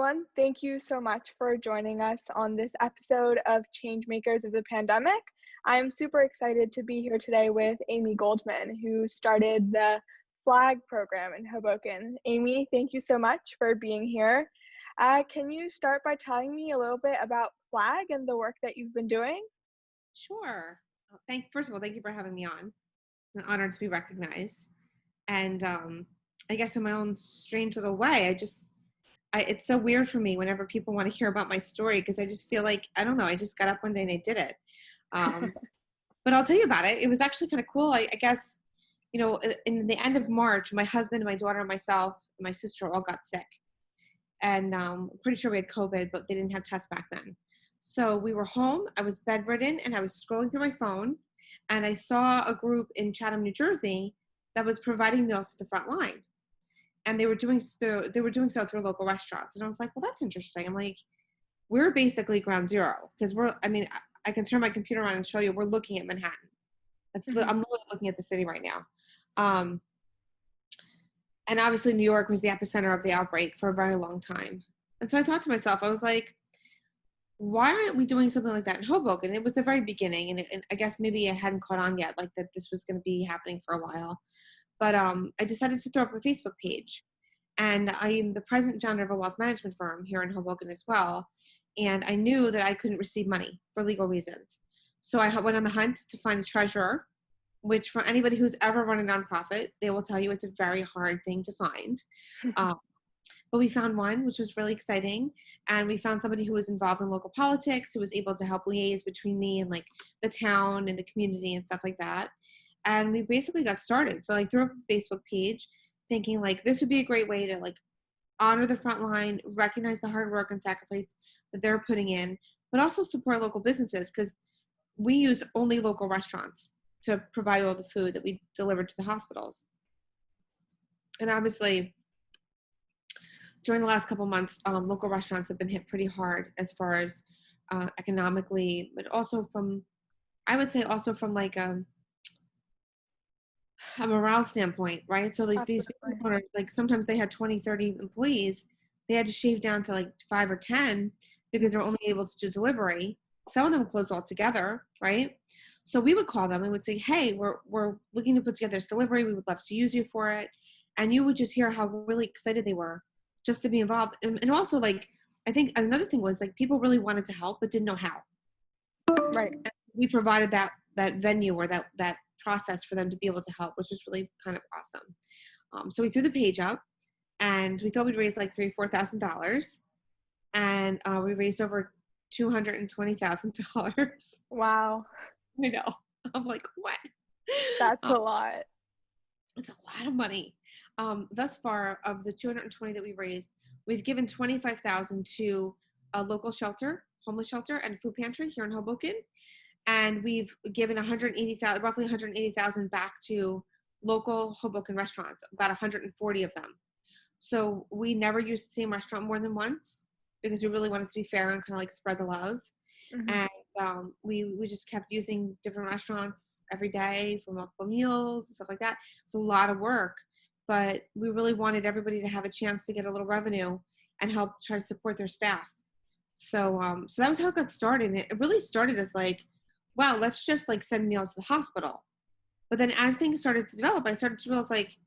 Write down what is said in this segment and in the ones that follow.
everyone. Thank you so much for joining us on this episode of Changemakers of the Pandemic. I'm super excited to be here today with Amy Goldman, who started the FLAG program in Hoboken. Amy, thank you so much for being here. Can you start by telling me a little bit about FLAG and the work that you've been doing? Sure. First of all, thank you for having me on. It's an honor to be recognized. And I guess in my own strange little way, it's so weird for me whenever people want to hear about my story because I just feel like, I don't know, I just got up one day and I did it. But I'll tell you about it. It was actually kind of cool. I guess, in the end of March, my husband, my daughter, myself, and my sister all got sick. And I'm pretty sure we had COVID, but they didn't have tests back then. So we were home, I was bedridden, and I was scrolling through my phone, and I saw a group in Chatham, New Jersey that was providing meals to the front line. And they were doing so through local restaurants. And I was like, well, that's interesting. I'm like, we're basically ground zero because I can turn my computer on and show you we're looking at Manhattan. I'm literally looking at the city right now. And obviously New York was the epicenter of the outbreak for a very long time. And so I thought to myself, I was like, why aren't we doing something like that in Hoboken? And it was the very beginning. And I guess maybe it hadn't caught on yet, like that this was going to be happening for a while. But I decided to throw up a Facebook page. And I am the president and founder of a wealth management firm here in Hoboken as well. And I knew that I couldn't receive money for legal reasons. So I went on the hunt to find a treasurer, which for anybody who's ever run a nonprofit, they will tell you it's a very hard thing to find. But we found one, which was really exciting. And we found somebody who was involved in local politics, who was able to help liaise between me and like the town and the community and stuff like that. And we basically got started. So I threw up a Facebook page thinking like this would be a great way to like honor the front line, recognize the hard work and sacrifice that they're putting in, but also support local businesses because we use only local restaurants to provide all the food that we deliver to the hospitals. And obviously, during the last couple months, local restaurants have been hit pretty hard as far as economically, but also from like a morale standpoint, right? So like these business owners, like sometimes they had 20, 30 employees, they had to shave down to like 5 or 10 because they're only able to do delivery. Some of them closed altogether, right? So we would call them and would say, hey, we're looking to put together this delivery. We would love to use you for it. And you would just hear how really excited they were just to be involved. And also like, I think another thing was like people really wanted to help, but didn't know how. Right. And we provided that venue or that process for them to be able to help, which was really kind of awesome. So we threw the page up and we thought we'd raise like $3,000 or $4,000. And we raised over $220,000. Wow. I know. I'm like, what? That's a lot. It's a lot of money. Thus far, of the 220 that we raised, we've given 25,000 to a local shelter, homeless shelter, and food pantry here in Hoboken, and we've given roughly 180,000 back to local Hoboken restaurants, about 140 of them. So we never used the same restaurant more than once because we really wanted to be fair and kind of like spread the love. And we just kept using different restaurants every day for multiple meals and stuff like that. It was a lot of work, but we really wanted everybody to have a chance to get a little revenue and help try to support their staff. So that was how it got started. And it really started as like, wow, let's just like send meals to the hospital. But then as things started to develop, I started to realize like,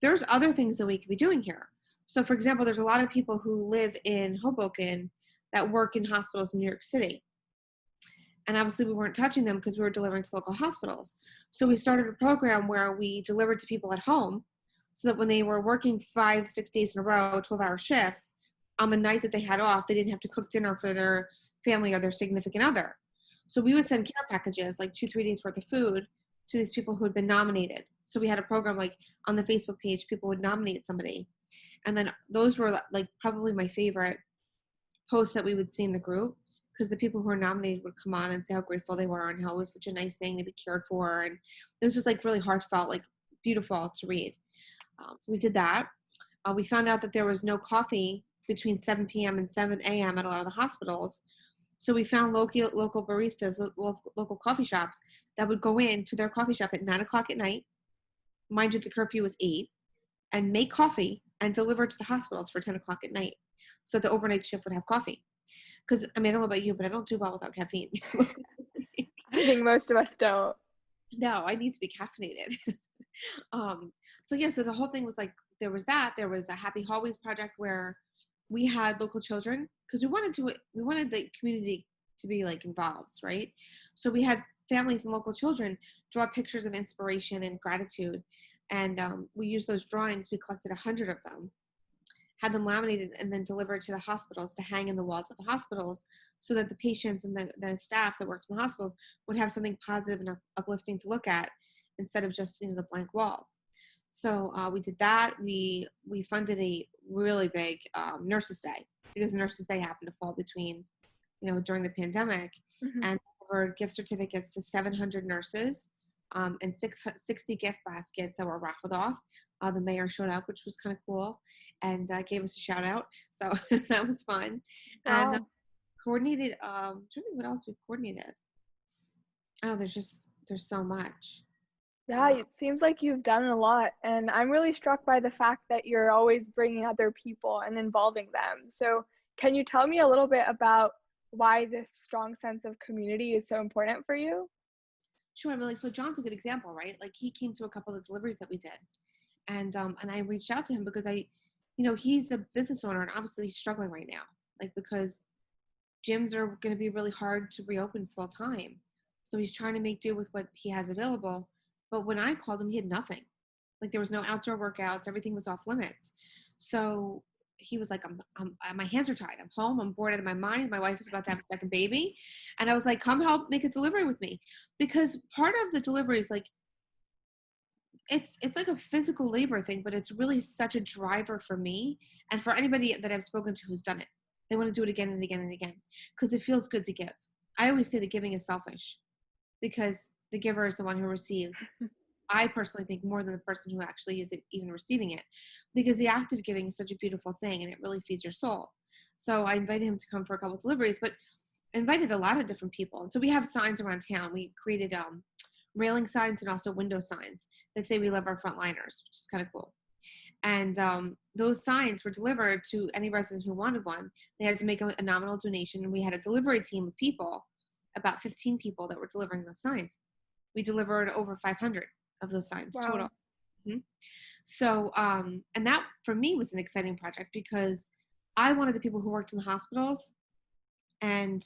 there's other things that we could be doing here. So for example, there's a lot of people who live in Hoboken that work in hospitals in New York City. And obviously we weren't touching them because we were delivering to local hospitals. So we started a program where we delivered to people at home so that when they were working 5-6 days in a row, 12-hour shifts, on the night that they had off, they didn't have to cook dinner for their family or their significant other. So we would send care packages, like 2-3 days worth of food to these people who had been nominated. So we had a program like on the Facebook page, people would nominate somebody. And then those were like probably my favorite posts that we would see in the group because the people who were nominated would come on and say how grateful they were and how it was such a nice thing to be cared for. And it was just like really heartfelt, like beautiful to read. So we did that. We found out that there was no coffee between 7 p.m. and 7 a.m. at a lot of the hospitals. So we found local baristas, local coffee shops that would go into their coffee shop at 9 o'clock at night. Mind you, the curfew was 8, and make coffee and deliver to the hospitals for 10 o'clock at night. So the overnight shift would have coffee. Because, I mean, I don't know about you, but I don't do well without caffeine. I think most of us don't. No, I need to be caffeinated. um, so yeah, so the whole thing was like, there was a Happy Hallways project where we had local children because we wanted the community to be like involved, right? So we had families and local children draw pictures of inspiration and gratitude. And we used those drawings. We collected 100 of them, had them laminated and then delivered to the hospitals to hang in the walls of the hospitals so that the patients and the staff that works in the hospitals would have something positive and uplifting to look at instead of just the blank walls. So we did that. We funded a really big Nurses Day because Nurses Day happened to fall between, during the pandemic, Mhm. and delivered gift certificates to 700 nurses and 60 gift baskets that were raffled off. The mayor showed up, which was kind of cool, and gave us a shout out. So that was fun. And Wow. coordinated, I'm trying to think what else we coordinated. I know there's so much. Yeah, it seems like you've done a lot, and I'm really struck by the fact that you're always bringing other people and involving them. So, can you tell me a little bit about why this strong sense of community is so important for you? Sure. I mean, like, so John's a good example, right? Like he came to a couple of the deliveries that we did. And I reached out to him because he's a business owner and obviously he's struggling right now, like because gyms are going to be really hard to reopen full time. So he's trying to make do with what he has available. But when I called him, he had nothing. Like there was no outdoor workouts. Everything was off limits. So he was like, my hands are tied. I'm home. I'm bored out of my mind. My wife is about to have a second baby. And I was like, come help make a delivery with me. Because part of the delivery is like, it's like a physical labor thing, but it's really such a driver for me and for anybody that I've spoken to who's done it. They want to do it again and again and again because it feels good to give. I always say that giving is selfish because the giver is the one who receives. I personally think more than the person who actually is even receiving it, because the act of giving is such a beautiful thing and it really feeds your soul. So I invited him to come for a couple of deliveries, but I invited a lot of different people. And so we have signs around town. We created railing signs and also window signs that say we love our frontliners, which is kind of cool. And those signs were delivered to any resident who wanted one. They had to make a nominal donation, and we had a delivery team of people, about 15 people that were delivering those signs. We delivered over 500 of those signs total. Wow. Mm-hmm. So, and that for me was an exciting project because I wanted the people who worked in the hospitals and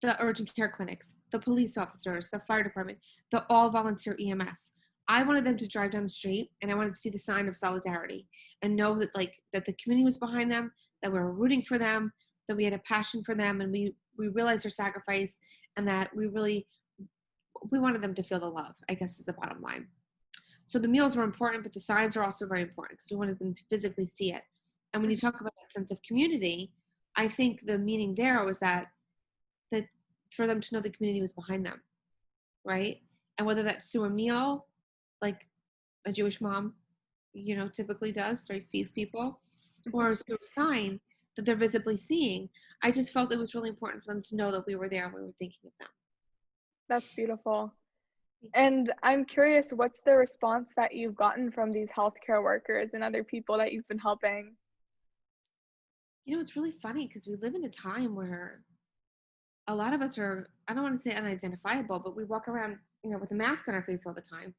the urgent care clinics, the police officers, the fire department, the all volunteer EMS. I wanted them to drive down the street and I wanted to see the sign of solidarity and know that that the community was behind them, that we were rooting for them, that we had a passion for them, and we realized their sacrifice, and that we wanted them to feel the love, I guess is the bottom line. So the meals were important, but the signs are also very important because we wanted them to physically see it. And when you talk about that sense of community, I think the meaning there was that for them to know the community was behind them, right? And whether that's through a meal, like a Jewish mom, typically does, right, feeds people, or through a sign that they're visibly seeing, I just felt it was really important for them to know that we were there and we were thinking of them. That's beautiful. And I'm curious, what's the response that you've gotten from these healthcare workers and other people that you've been helping? It's really funny because we live in a time where a lot of us are, I don't want to say unidentifiable, but we walk around, with a mask on our face all the time.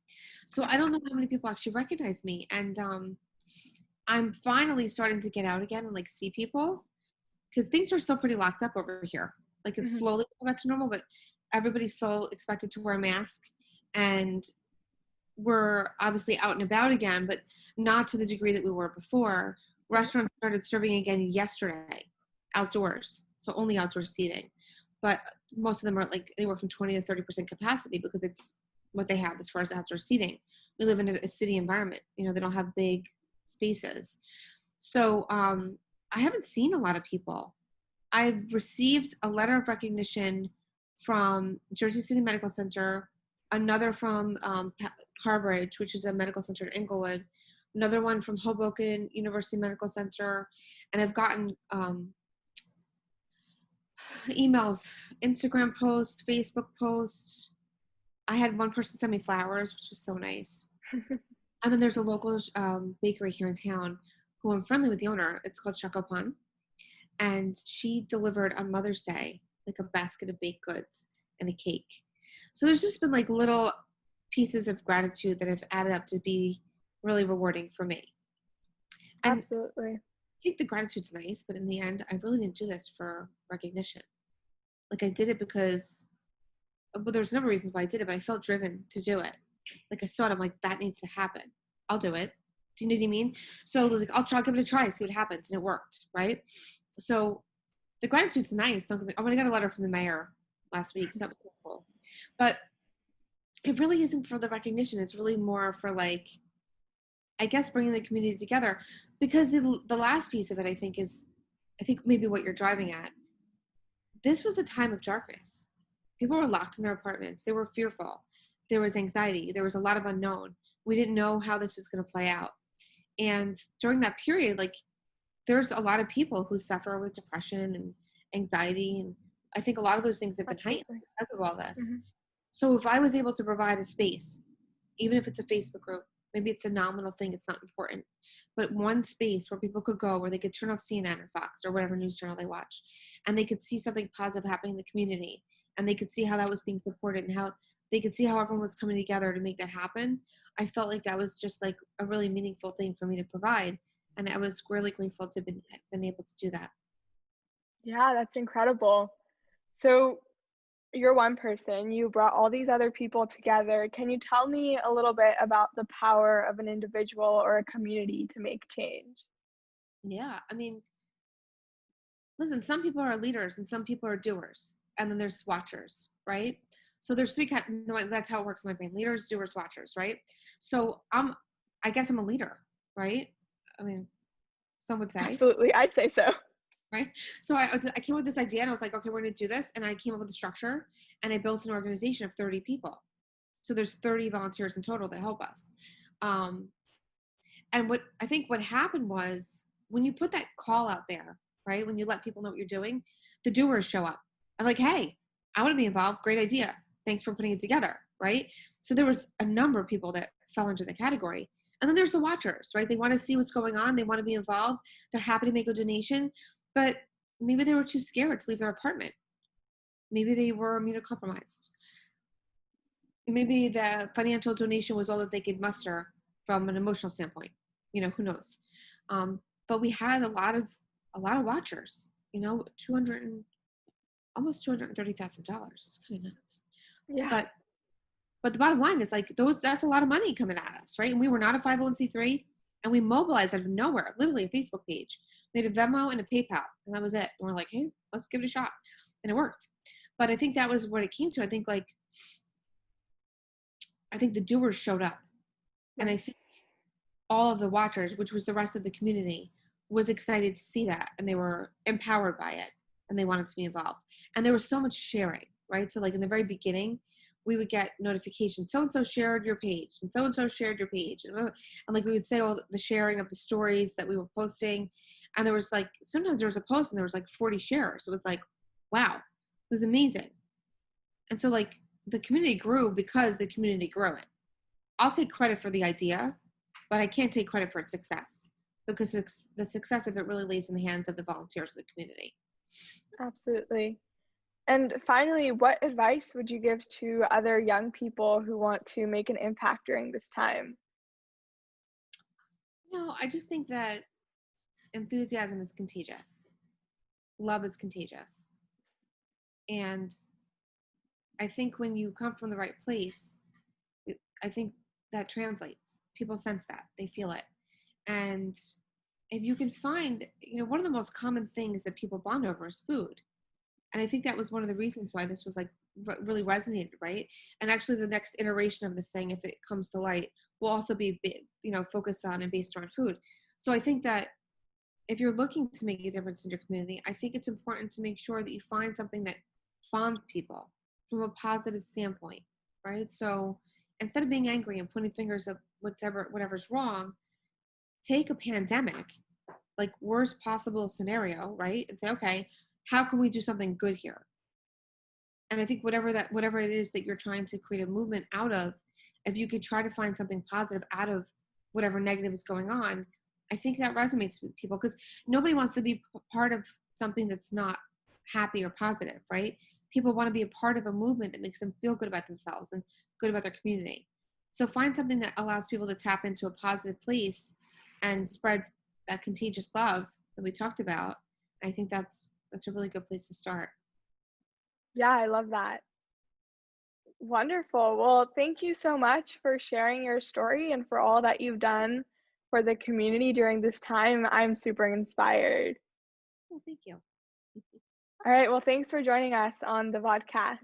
So I don't know how many people actually recognize me. And I'm finally starting to get out again and like see people because things are still pretty locked up over here. Like it's Mhm. slowly going back to normal, but everybody's still expected to wear a mask. And we're obviously out and about again, but not to the degree that we were before. Restaurants started serving again yesterday, outdoors. So only outdoor seating. But most of them are like anywhere from 20 to 30% capacity because it's what they have as far as outdoor seating. We live in a city environment. They don't have big spaces. So I haven't seen a lot of people. I've received a letter of recognition from Jersey City Medical Center, another from Harvard, which is a medical center in Inglewood, another one from Hoboken University Medical Center, and I've gotten emails, Instagram posts, Facebook posts. I had one person send me flowers, which was so nice. And then there's a local bakery here in town who I'm friendly with the owner. It's called Choco Pan. and she delivered on Mother's Day, like a basket of baked goods and a cake. So there's just been like little pieces of gratitude that have added up to be really rewarding for me. And Absolutely. I think the gratitude's nice, but in the end, I really didn't do this for recognition. Like I did it because, well, there's a number of reasons why I did it, but I felt driven to do it. Like I saw it, I'm like, that needs to happen. I'll do it. Do you know what I mean? So like, I'll give it a try, see what happens. And it worked, right? So the gratitude's nice. Don't get me, I got a letter from the mayor last week, so that was cool. But it really isn't for the recognition. It's really more for like, I guess, bringing the community together. Because the last piece of it, I think maybe what you're driving at. This was a time of darkness. People were locked in their apartments. They were fearful. There was anxiety. There was a lot of unknown. We didn't know how this was going to play out. And during that period, like, there's a lot of people who suffer with depression and anxiety. And I think a lot of those things have been heightened because of all this. Mm-hmm. So if I was able to provide a space, even if it's a Facebook group, maybe it's a nominal thing, it's not important, but one space where people could go, where they could turn off CNN or Fox or whatever news channel they watch, and they could see something positive happening in the community, and they could see how that was being supported, and how they could see how everyone was coming together to make that happen. I felt like that was just like a really meaningful thing for me to provide, and I was really grateful to have been able to do that. Yeah, that's incredible. So you're one person, you brought all these other people together. Can you tell me a little bit about the power of an individual or a community to make change? Yeah, I mean, listen, some people are leaders and some people are doers, and then there's watchers, right? So there's three kind. No, that's how it works in my brain: leaders, doers, watchers, right? So I guess I'm a leader, right? I mean, some would say, Absolutely, I'd say so. right? So I came up with this idea, and I was like, okay, we're going to do this, and I came up with a structure, and I built an organization of 30 people. So there's 30 volunteers in total that help us. Um, and what happened was, when you put that call out there, right? When you let people know what you're doing, the doers show up. I'm like, hey, I want to be involved. Great idea. Thanks for putting it together, right? So there was a number of people that fell into the category. And then there's the watchers, right? They want to see what's going on. They want to be involved. They're happy to make a donation, but maybe they were too scared to leave their apartment. Maybe they were immunocompromised. Maybe the financial donation was all that they could muster from an emotional standpoint. Who knows? But we had a lot of watchers. 200 almost $230,000. It's kind of nuts. Yeah. But the bottom line is, like, that's a lot of money coming at us, right? And we were not a 501c3, and we mobilized out of nowhere, literally a Facebook page. We had a Venmo and a PayPal, and that was it. And we're like, hey, let's give it a shot, and it worked. But I think that was what it came to. I think the doers showed up, and I think all of the watchers, which was the rest of the community, was excited to see that, and they were empowered by it, and they wanted to be involved. And there was so much sharing, right? So like in the very beginning, we would get notifications, so-and-so shared your page, and so-and-so shared your page. And like we would say all the sharing of the stories that we were posting. And there was like, sometimes there was a post and there was like 40 shares. It was like, wow, it was amazing. And so like the community grew because the community grew it. I'll take credit for the idea, but I can't take credit for its success, because the success of it really lays in the hands of the volunteers of the community. Absolutely. And finally, what advice would you give to other young people who want to make an impact during this time? I just think that enthusiasm is contagious. Love is contagious. And I think when you come from the right place, I think that translates. People sense that. They feel it. And if you can find, one of the most common things that people bond over is food. And I think that was one of the reasons why this was like really resonated, right? And actually the next iteration of this thing, if it comes to light, will also be, focused on and based around food. So I think that if you're looking to make a difference in your community, I think it's important to make sure that you find something that bonds people from a positive standpoint, right? So instead of being angry and pointing fingers at whatever's wrong, take a pandemic, like worst possible scenario, right? And say, okay, how can we do something good here? And I think whatever it is that you're trying to create a movement out of, if you could try to find something positive out of whatever negative is going on, I think that resonates with people, because nobody wants to be part of something that's not happy or positive, right? People want to be a part of a movement that makes them feel good about themselves and good about their community. So find something that allows people to tap into a positive place and spreads that contagious love that we talked about. I think that's a really good place to start. Yeah, I love that. Wonderful. Well, thank you so much for sharing your story and for all that you've done for the community during this time. I'm super inspired. Well, thank you. All right. Well, thanks for joining us on the VODCAST.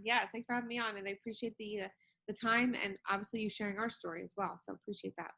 Yes, thanks for having me on, and I appreciate the time and obviously you sharing our story as well. So appreciate that.